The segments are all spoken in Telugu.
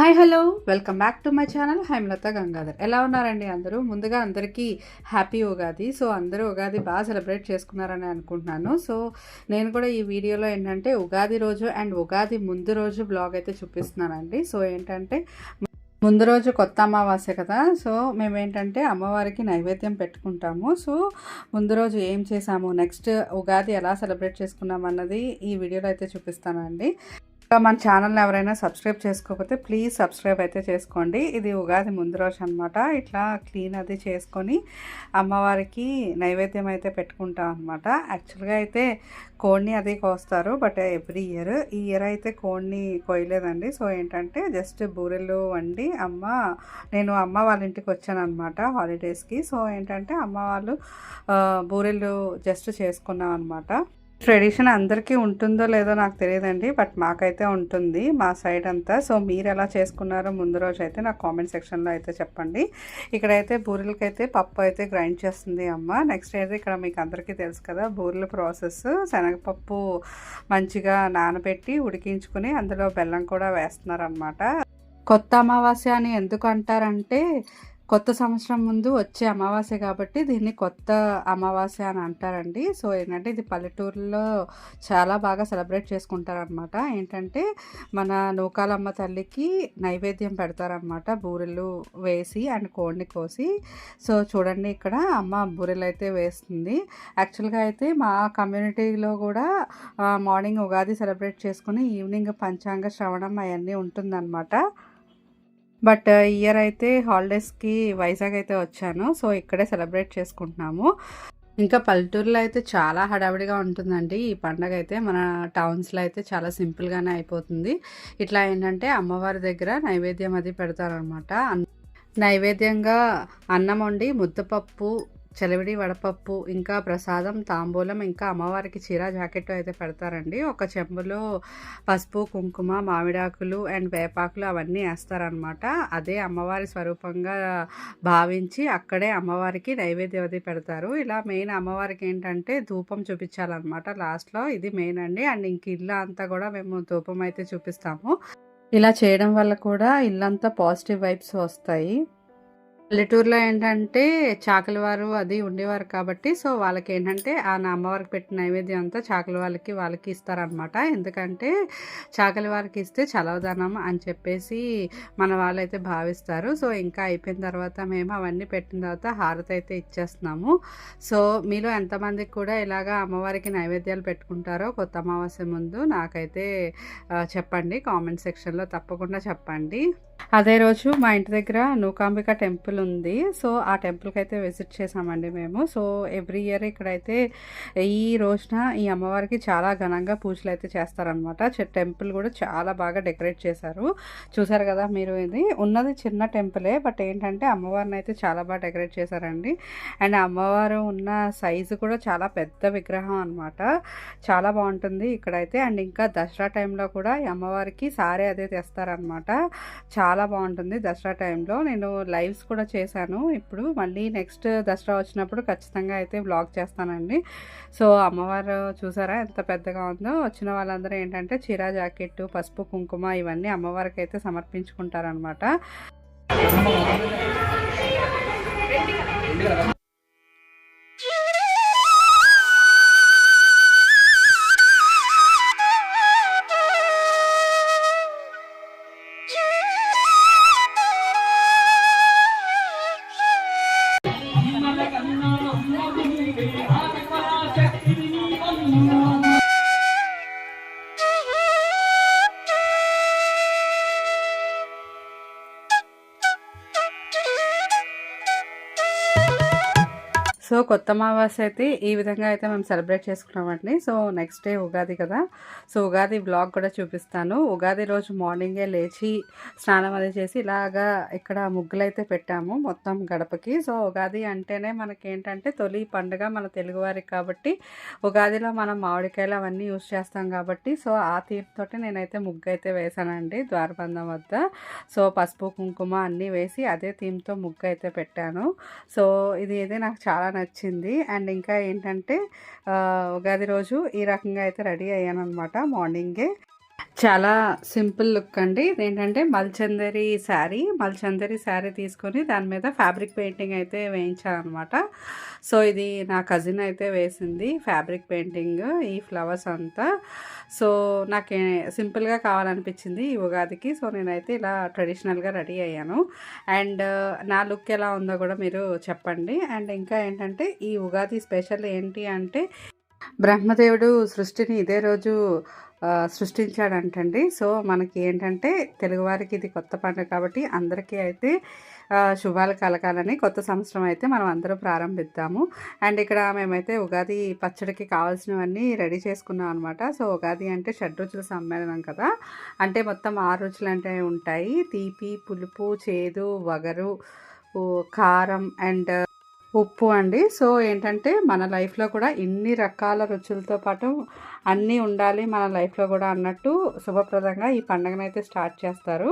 Hi hello welcome back to my channel Hemalatha Gangadhar. ఎలా ఉన్నారండి అందరూ? ముందుగా అందరికీ హ్యాపీ ఉగాది. సో అందరూ ఉగాది బాగా సెలబ్రేట్ చేసుకున్నారని అనుకుంటున్నాను. సో నేను కూడా ఈ వీడియోలో ఏంటంటే ఉగాది రోజు అండ్ ఉగాది ముందు రోజు బ్లాగ్ అయితే చూపిస్తున్నానండి. సో ఏంటంటే ముందు రోజు కొత్త అమావాస్య కదా, సో మేమేంటంటే అమ్మవారికి నైవేద్యం పెట్టుకుంటాము. సో ముందు రోజు ఏం చేసాము, నెక్స్ట్ ఉగాది ఎలా సెలబ్రేట్ చేసుకున్నాం అన్నది ఈ వీడియోలో అయితే చూపిస్తానండి. మన ఛానల్ని ఎవరైనా సబ్స్క్రైబ్ చేసుకోకపోతే ప్లీజ్ సబ్స్క్రైబ్ అయితే చేసుకోండి. ఇది ఉగాది ముందు రోజు అనమాట. ఇట్లా క్లీన్ అది చేసుకొని అమ్మవారికి నైవేద్యం అయితే పెట్టుకుంటాం అనమాట. యాక్చువల్గా అయితే కోడిని అది కోస్తారు, బట్ ఎవ్రీ ఇయర్ ఈ ఇయర్ అయితే కోడిని కోయలేదండి. సో ఏంటంటే జస్ట్ బూరెలు వండి నేను అమ్మ వాళ్ళ ఇంటికి వచ్చాను అనమాట హాలిడేస్కి. సో ఏంటంటే అమ్మ వాళ్ళు బూరెలు జస్ట్ చేసుకున్నాం అనమాట. ట్రెడిషన్ అందరికీ ఉంటుందో లేదో నాకు తెలియదండి, బట్ మాకైతే ఉంటుంది మా సైడ్ అంతా. సో మీరు ఎలా చేసుకున్నారో ముందు రోజు అయితే నాకు కామెంట్ సెక్షన్లో అయితే చెప్పండి. ఇక్కడైతే బూరెలకైతే పప్పు అయితే గ్రైండ్ చేస్తుంది అమ్మ. నెక్స్ట్ అయితే ఇక్కడ మీకు అందరికీ తెలుసు కదా బూరెల ప్రాసెస్. శనగపప్పు మంచిగా నానబెట్టి ఉడికించుకుని అందులో బెల్లం కూడా వేస్తున్నారనమాట. కొత్త అమావాస్య అని ఎందుకు అంటారంటే కొత్త సంవత్సరం ముందు వచ్చే అమావాస్య కాబట్టి దీన్ని కొత్త అమావాస్య అని అంటారండి. సో ఏంటంటే ఇది పల్లెటూరులో చాలా బాగా సెలబ్రేట్ చేసుకుంటారనమాట. ఏంటంటే మన నూకాలమ్మ తల్లికి నైవేద్యం పెడతారనమాట, బూరెలు వేసి అండ్ కోడిని కోసి. సో చూడండి ఇక్కడ అమ్మ బూరెలు అయితే వేస్తుంది. యాక్చువల్గా అయితే మా కమ్యూనిటీలో కూడా మార్నింగ్ ఉగాది సెలబ్రేట్ చేసుకుని ఈవినింగ్ పంచాంగ శ్రవణం అవన్నీ ఉంటుందన్నమాట. బట్ ఇయర్ అయితే హాలిడేస్కి వైజాగ్ అయితే వచ్చాను. సో ఇక్కడే సెలబ్రేట్ చేసుకుంటున్నాము. ఇంకా పల్లెటూరులో అయితే చాలా హడావిడిగా ఉంటుందండి ఈ పండగ అయితే. మన టౌన్స్లో అయితే చాలా సింపుల్గానే అయిపోతుంది. ఇట్లా ఏంటంటే అమ్మవారి దగ్గర నైవేద్యం అది పెడతారనమాట. నైవేద్యంగా అన్నం వండి ముద్దపప్పు, చలివిడి వడపప్పు, ఇంకా ప్రసాదం, తాంబూలం, ఇంకా అమ్మవారికి చీర జాకెట్ అయితే పెడతారండి. ఒక చెంబులో పసుపు, కుంకుమ, మామిడాకులు అండ్ వేపాకులు అవన్నీ వేస్తారనమాట. అదే అమ్మవారి స్వరూపంగా భావించి అక్కడే అమ్మవారికి నైవేద్యం అది పెడతారు. ఇలా మెయిన్ అమ్మవారికి ఏంటంటే ధూపం చూపించాలన్నమాట లాస్ట్లో. ఇది మెయిన్ అండి. అండ్ ఇంక ఇల్లు అంతా కూడా మేము ధూపం అయితే చూపిస్తాము. ఇలా చేయడం వల్ల కూడా ఇల్లంతా పాజిటివ్ వైబ్స్ వస్తాయి. పల్లెటూరులో ఏంటంటే చాకలి వారు అది ఉండేవారు కాబట్టి సో వాళ్ళకి ఏంటంటే ఆ అమ్మవారికి పెట్టిన నైవేద్యం అంతా చాకలి వాళ్ళకి ఇస్తారనమాట. ఎందుకంటే చాకలి వారికి ఇస్తే చలవదనం అని చెప్పేసి మన వాళ్ళైతే భావిస్తారు. సో ఇంకా అయిపోయిన తర్వాత మేము అవన్నీ పెట్టిన తర్వాత హారతి అయితే ఇచ్చేస్తున్నాము. సో మీలో ఎంతమందికి కూడా ఇలాగా అమ్మవారికి నైవేద్యాలు పెట్టుకుంటారో కొత్త అమావాస్య ముందు నాకైతే చెప్పండి, కామెంట్ సెక్షన్లో తప్పకుండా చెప్పండి. అదే రోజు మా ఇంటి దగ్గర నూకాంబిక టెంపుల్ ఉంది. సో ఆ టెంపుల్కి అయితే విజిట్ చేసామండి మేము. సో ఎవ్రీ ఇయర్ ఇక్కడైతే ఈ రోజున ఈ అమ్మవారికి చాలా ఘనంగా పూజలు అయితే చేస్తారనమాట. టెంపుల్ కూడా చాలా బాగా డెకరేట్ చేశారు. చూసారు కదా మీరు, ఇది ఉన్నది చిన్న టెంపులే, బట్ ఏంటంటే అమ్మవారిని అయితే చాలా బాగా డెకరేట్ చేశారండి. అండ్ అమ్మవారు ఉన్న సైజు కూడా చాలా పెద్ద విగ్రహం అనమాట. చాలా బాగుంటుంది ఇక్కడైతే. అండ్ ఇంకా దసరా టైంలో కూడా ఈ అమ్మవారికి సారీ అదే తెస్తారనమాట. చాలా బాగుంటుంది దసరా టైంలో. నేను లైవ్స్ కూడా చేశాను. ఇప్పుడు మళ్ళీ నెక్స్ట్ దసరా వచ్చినప్పుడు ఖచ్చితంగా అయితే వ్లాగ్ చేస్తానండి. సో అమ్మవారు చూసారా ఎంత పెద్దగా ఉందో. వచ్చిన వాళ్ళందరూ ఏంటంటే చీర జాకెట్టు, పసుపు, కుంకుమ ఇవన్నీ అమ్మవారికి అయితే సమర్పించుకుంటారనమాట. సో కొత్త అమావాస్య అయితే ఈ విధంగా అయితే మేము సెలబ్రేట్ చేసుకున్నామండి. సో నెక్స్ట్ డే ఉగాది కదా, సో ఉగాది బ్లాగ్ కూడా చూపిస్తాను. ఉగాది రోజు మార్నింగే లేచి స్నానం అది చేసి ఇలాగా ఇక్కడ ముగ్గులు అయితే పెట్టాము మొత్తం గడపకి. సో ఉగాది అంటేనే మనకేంటంటే తొలి పండుగ మన తెలుగువారికి కాబట్టి ఉగాదిలో మనం మామిడికాయలు అవన్నీ యూజ్ చేస్తాం కాబట్టి సో ఆ థీమ్ తోటి నేనైతే ముగ్గు అయితే వేసానండి ద్వారబంధం వద్ద. సో పసుపు, కుంకుమ అన్నీ వేసి అదే థీమ్తో ముగ్గు అయితే పెట్టాను. సో ఇది అయితే నాకు చాలా నచ్చింది. అండ్ ఇంకా ఏంటంటే ఉగాది రోజు ఈ రకంగా అయితే రెడీ అయ్యాను అనమాట మార్నింగే. చాలా సింపుల్ లుక్ అండి. ఇదేంటంటే మల్చందరి శారీ తీసుకొని దాని మీద ఫ్యాబ్రిక్ పెయింటింగ్ అయితే వేయించాననమాట. సో, ఇది నా కజిన్ అయితే వేసింది ఫ్యాబ్రిక్ పెయింటింగ్ ఈ ఫ్లవర్స్ అంతా. సో, నాకే సింపుల్‌గా కావాలనిపించింది ఈ ఉగాదికి. సో, నేనైతే ఇలా ట్రెడిషనల్‌గా రెడీ అయ్యాను. అండ్ నా లుక్ ఎలా ఉందో కూడా మీరు చెప్పండి. అండ్ ఇంకా ఏంటంటే ఈ ఉగాది స్పెషల్ ఏంటి అంటే బ్రహ్మదేవుడు సృష్టిని ఇదే రోజు సృష్టించాడంటండి. సో, మనకి ఏంటంటే తెలుగువారికి ఇది కొత్త పండుగ కాబట్టి అందరికీ అయితే శుభాలు కలగాలని కొత్త సంవత్సరం అయితే మనం అందరం ప్రారంభిద్దాము. అండ్ ఇక్కడ మేమైతే ఉగాది పచ్చడికి కావాల్సినవన్నీ రెడీ చేసుకున్నాం అనమాట. సో, ఉగాది అంటే షడ్రుచుల సమ్మేళనం కదా! అంటే మొత్తం 6 రుచులు అంటే ఉంటాయి. తీపి, పులుపు, చేదు, వగరు, కారం అండ్ ఉప్పు అండి. సో, ఏంటంటే మన లైఫ్‌లో కూడా ఇన్ని రకాల రుచులతో పాటు అన్నీ ఉండాలి మన లైఫ్‌లో కూడా అన్నట్టు శుభప్రదంగా ఈ పండగనైతే స్టార్ట్ చేస్తారు.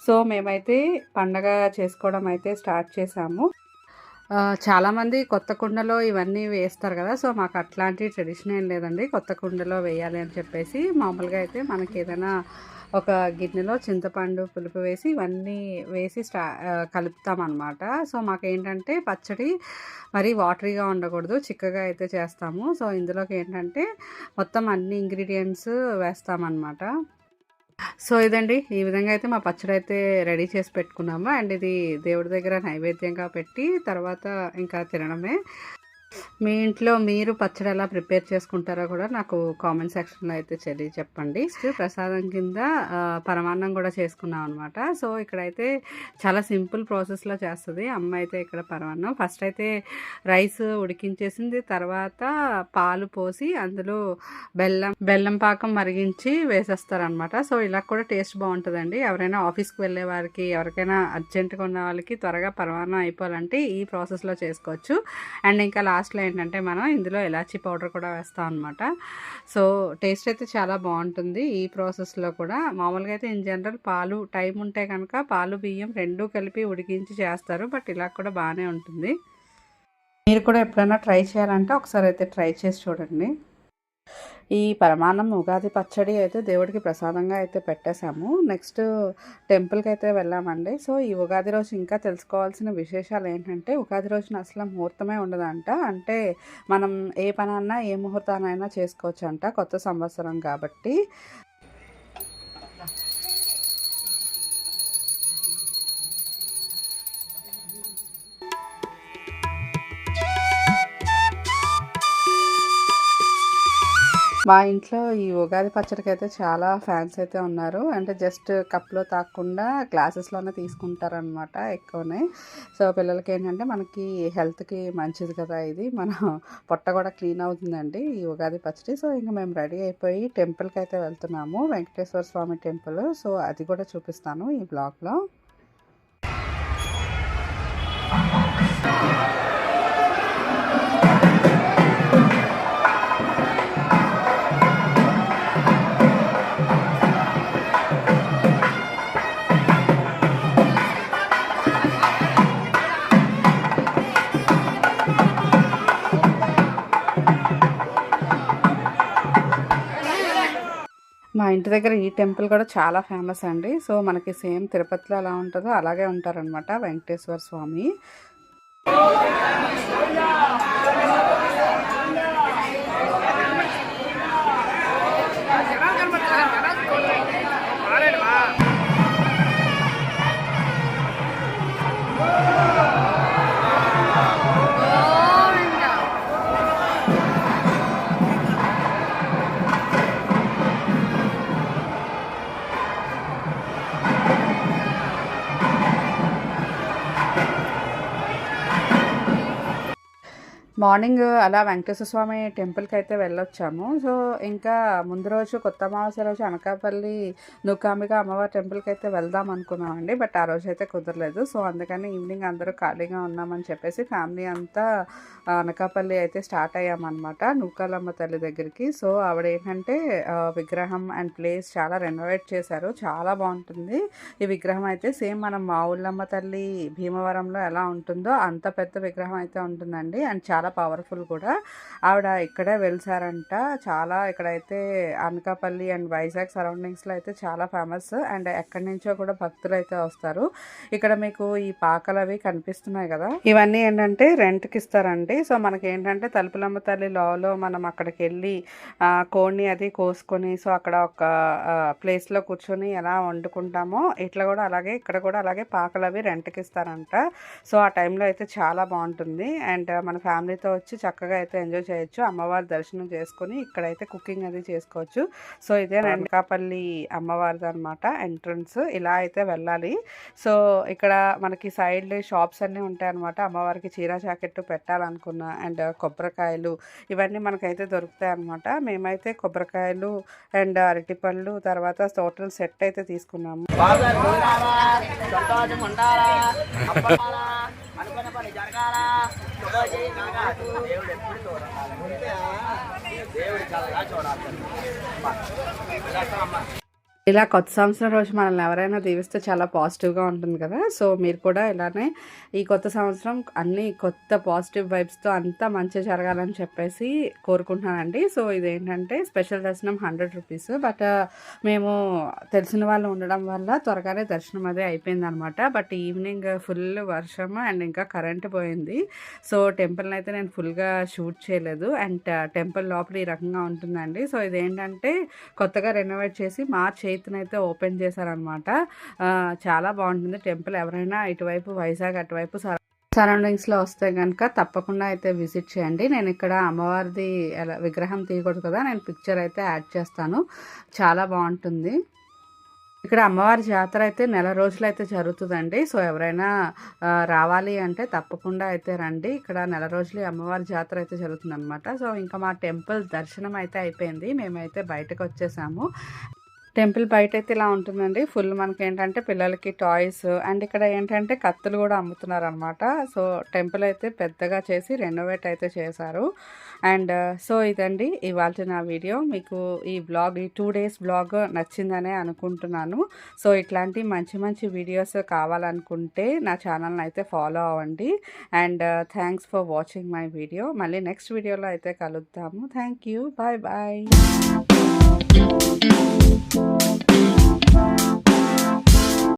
సో, మేమైతే పండగ చేసుకోవడం అయితే స్టార్ట్ చేశాము. చాలామంది కొత్త కుండలో ఇవన్నీ వేస్తారు కదా! సో, మాకు అట్లాంటి ట్రెడిషన్ ఏం లేదండి. కొత్త కుండలో వేయాలి అని చెప్పేసి మామూలుగా అయితే మనకేదైనా ఒక గిన్నెలో చింతపండు, పులుపు వేసి ఇవన్నీ వేసి కలుపుతామనమాట. సో, మాకేంటంటే పచ్చడి మరీ వాటరీగా ఉండకూడదు. చిక్కగా అయితే చేస్తాము. సో, ఇందులోకి ఏంటంటే మొత్తం అన్ని ఇంగ్రీడియెంట్స్ వేస్తామన్నమాట. సో, ఇదండి. ఈ విధంగా అయితే మా పచ్చడైతే రెడీ చేసి పెట్టుకున్నాము. అండ్ ఇది దేవుడి దగ్గర నైవేద్యంగా పెట్టి తర్వాత ఇంకా తినడమే. మీ ఇంట్లో మీరు పచ్చడి ఎలా ప్రిపేర్ చేసుకుంటారో కూడా నాకు కామెంట్ సెక్షన్లో అయితే చెప్పండి. ప్రసాదం కింద పరమాన్నం కూడా చేసుకున్నాం అనమాట. సో, ఇక్కడైతే చాలా సింపుల్ ప్రాసెస్లో చేస్తుంది అమ్మ అయితే ఇక్కడ పరమాన్నం. ఫస్ట్ అయితే రైస్ ఉడికించేసింది, తర్వాత పాలు పోసి అందులో బెల్లం పాకం మరిగించి వేసేస్తారనమాట. సో, ఇలా కూడా టేస్ట్ బాగుంటుందండి. ఎవరైనా ఆఫీస్కి వెళ్ళే వారికి, ఎవరికైనా అర్జెంటుగా ఉన్న వాళ్ళకి త్వరగా పరమాన్నం అయిపోవాలంటే ఈ ప్రాసెస్లో చేసుకోవచ్చు. అండ్ ఇంకా లాస్ట్లో ఏంటంటే మనం ఇందులో ఇలాచీ పౌడర్ కూడా వేస్తాం అనమాట. సో, టేస్ట్ అయితే చాలా బాగుంటుంది ఈ ప్రాసెస్లో కూడా. మామూలుగా అయితే ఇన్ జనరల్ పాలు టైం ఉంటే కనుక పాలు బియ్యం రెండూ కలిపి ఉడికించి చేస్తారు. బట్ ఇలా కూడా బాగానే ఉంటుంది. మీరు కూడా ఎప్పుడైనా ట్రై చేయాలంటే ఒకసారి అయితే ట్రై చేసి చూడండి. ఈ పరమాన్నం ఉగాది పచ్చడి అయితే దేవుడికి ప్రసాదంగా అయితే పెట్టేశాము. నెక్స్ట్ టెంపుల్కి అయితే వెళ్ళామండి. సో, ఈ ఉగాది రోజు ఇంకా తెలుసుకోవాల్సిన విశేషాలు ఏంటంటే ఉగాది రోజున అసలు ముహూర్తమే ఉండదంట. అంటే మనం ఏ పనన్నా ఏ ముహూర్తానైనా చేసుకోవచ్చు అంట, కొత్త సంవత్సరం కాబట్టి. మా ఇంట్లో ఈ ఉగాది పచ్చడికి అయితే చాలా ఫ్యాన్స్ అయితే ఉన్నారు. అంటే జస్ట్ కప్లో తాగకుండా గ్లాసెస్లోనే తీసుకుంటారనమాట ఎక్కువనే. సో, పిల్లలకి ఏంటంటే మనకి హెల్త్కి మంచిది కదా ఇది, మన పొట్ట కూడా క్లీన్ అవుతుందండి ఈ ఉగాది పచ్చడి. సో, ఇంకా మేము రెడీ అయిపోయి టెంపుల్కి అయితే వెళ్తున్నాము, వెంకటేశ్వర స్వామి టెంపుల్. సో, అది కూడా చూపిస్తాను ఈ బ్లాగ్లో. మా ఇంటి దగ్గర ఈ టెంపుల్ కూడా చాలా ఫేమస్ అండి. సో, మనకి సేమ్ తిరుపతిలో ఎలా ఉంటుందో అలాగే ఉంటారనమాట వెంకటేశ్వర స్వామి. మార్నింగ్ అలా వెంకటేశ్వర స్వామి టెంపుల్కి అయితే వెళ్ళొచ్చాము. సో, ఇంకా ముందు రోజు కొత్త అమావాస్య రోజు అనకాపల్లి నూకాంబిక అమ్మవారి టెంపుల్కి అయితే వెళ్దాం అనుకున్నామండి. బట్ ఆ రోజు అయితే కుదరలేదు. సో, అందుకని ఈవినింగ్ అందరూ ఖాళీగా ఉన్నామని చెప్పేసి ఫ్యామిలీ అంతా అనకాపల్లి అయితే స్టార్ట్ అయ్యామన్నమాట నూకాలమ్మ తల్లి దగ్గరికి. సో, ఆవిడ ఏంటంటే విగ్రహం అండ్ ప్లేస్ చాలా రెనోవేట్ చేశారు, చాలా బాగుంటుంది ఈ విగ్రహం అయితే. సేమ్ మనం మా ఊళ్ళమ్మ తల్లి భీమవరంలో ఎలా ఉంటుందో అంత పెద్ద విగ్రహం అయితే ఉంటుందండి. అండ్ చాలా పవర్ఫుల్ కూడా. ఆవిడ ఇక్కడే వెలిసారంట. చాలా ఇక్కడైతే అనకాపల్లి అండ్ వైజాగ్ సరౌండింగ్స్లో అయితే చాలా ఫేమస్. అండ్ ఎక్కడి నుంచో కూడా భక్తులు అయితే వస్తారు. ఇక్కడ మీకు ఈ పాకలు అవి కనిపిస్తున్నాయి కదా, ఇవన్నీ ఏంటంటే రెంట్కి ఇస్తారండి. సో మనకి ఏంటంటే తలుపులమ్మ తల్లి లోలో మనం అక్కడికి వెళ్ళి కోడిని అది కోసుకొని సో అక్కడ ఒక ప్లేస్లో కూర్చొని ఎలా వండుకుంటామో ఇట్లా కూడా అలాగే ఇక్కడ కూడా అలాగే పాకలు అవి రెంట్కి ఇస్తారంట. సో ఆ టైంలో అయితే చాలా బాగుంటుంది. అండ్ మన ఫ్యామిలీతో వచ్చి చక్కగా అయితే ఎంజాయ్ చేయొచ్చు. అమ్మవారి దర్శనం చేసుకొని ఇక్కడైతే కుకింగ్ అది చేసుకోవచ్చు. సో ఇదే అనకాపల్లి అమ్మవారిది అనమాట ఎంట్రన్స్. ఇలా అయితే వెళ్ళాలి. సో ఇక్కడ మనకి సైడ్ షాప్స్ అన్నీ ఉంటాయి అనమాట. అమ్మవారికి చీర జాకెట్ పెట్టాలనుకున్న అండ్ కొబ్బరికాయలు ఇవన్నీ మనకైతే దొరుకుతాయి అనమాట. మేమైతే కొబ్బరికాయలు అండ్ అరటిపళ్ళు తర్వాత టోటల్ సెట్ అయితే తీసుకున్నాము. అనుకున్న పని జరగాల దేవుడి చూడాలి. ఇలా కొత్త సంవత్సరం రోజు మనల్ని ఎవరైనా దీవిస్తే చాలా పాజిటివ్గా ఉంటుంది కదా. సో మీరు కూడా ఇలానే ఈ కొత్త సంవత్సరం అన్ని కొత్త పాజిటివ్ వైబ్స్తో అంతా మంచి జరగాలని చెప్పేసి కోరుకుంటున్నానండి. సో ఇదేంటంటే స్పెషల్ దర్శనం 100 రూపీస్. బట్ మేము తెలిసిన వాళ్ళు ఉండడం వల్ల త్వరగానే దర్శనం అదే అయిపోయింది అనమాట. బట్ ఈవినింగ్ ఫుల్ వర్షం అండ్ ఇంకా కరెంట్ పోయింది. సో టెంపుల్ని అయితే నేను ఫుల్గా షూట్ చేయలేదు. అండ్ టెంపుల్ లోపల ఈ రకంగా ఉంటుందండి. సో ఇదేంటంటే కొత్తగా రెనోవేట్ చేసి మార్చ్ 8th అయితే ఓపెన్ చేశారనమాట. చాలా బాగుంటుంది టెంపుల్. ఎవరైనా ఇటువైపు వైజాగ్ అటువైపు సరౌండింగ్స్లో వస్తే కనుక తప్పకుండా అయితే విజిట్ చేయండి. నేను ఇక్కడ అమ్మవారిది విగ్రహం తీయకూడదు కదా, నేను పిక్చర్ అయితే యాడ్ చేస్తాను. చాలా బాగుంటుంది. ఇక్కడ అమ్మవారి జాతర అయితే నెల రోజులు అయితే జరుగుతుందండి. సో ఎవరైనా రావాలి అంటే తప్పకుండా అయితే రండి. ఇక్కడ నెల రోజులు అమ్మవారి జాతర అయితే జరుగుతుంది అనమాట. సో ఇంకా మా టెంపుల్ దర్శనం అయితే అయిపోయింది. మేమైతే బయటకు వచ్చేసాము. టెంపుల్ బయట అయితే ఇలా ఉంటుందండి. ఫుల్ మనకి ఏంటంటే పిల్లలకి టాయ్స్ అండ్ ఇక్కడ ఏంటంటే కత్తులు కూడా అమ్ముతున్నారు అనమాట. సో టెంపుల్ అయితే పెద్దగా చేసి రెనోవేట్ అయితే చేశారు. అండ్ సో ఇదండి ఇవాళ నా వీడియో. మీకు ఈ బ్లాగ్ ఈ 2 days బ్లాగ్ నచ్చిందనే అనుకుంటున్నాను. సో ఇట్లాంటి మంచి మంచి వీడియోస్ కావాలనుకుంటే నా ఛానల్ని అయితే ఫాలో అవ్వండి. And thanks for watching my video. మళ్ళీ నెక్స్ట్ వీడియోలో అయితే కలుద్దాము. Thank you. Bye bye.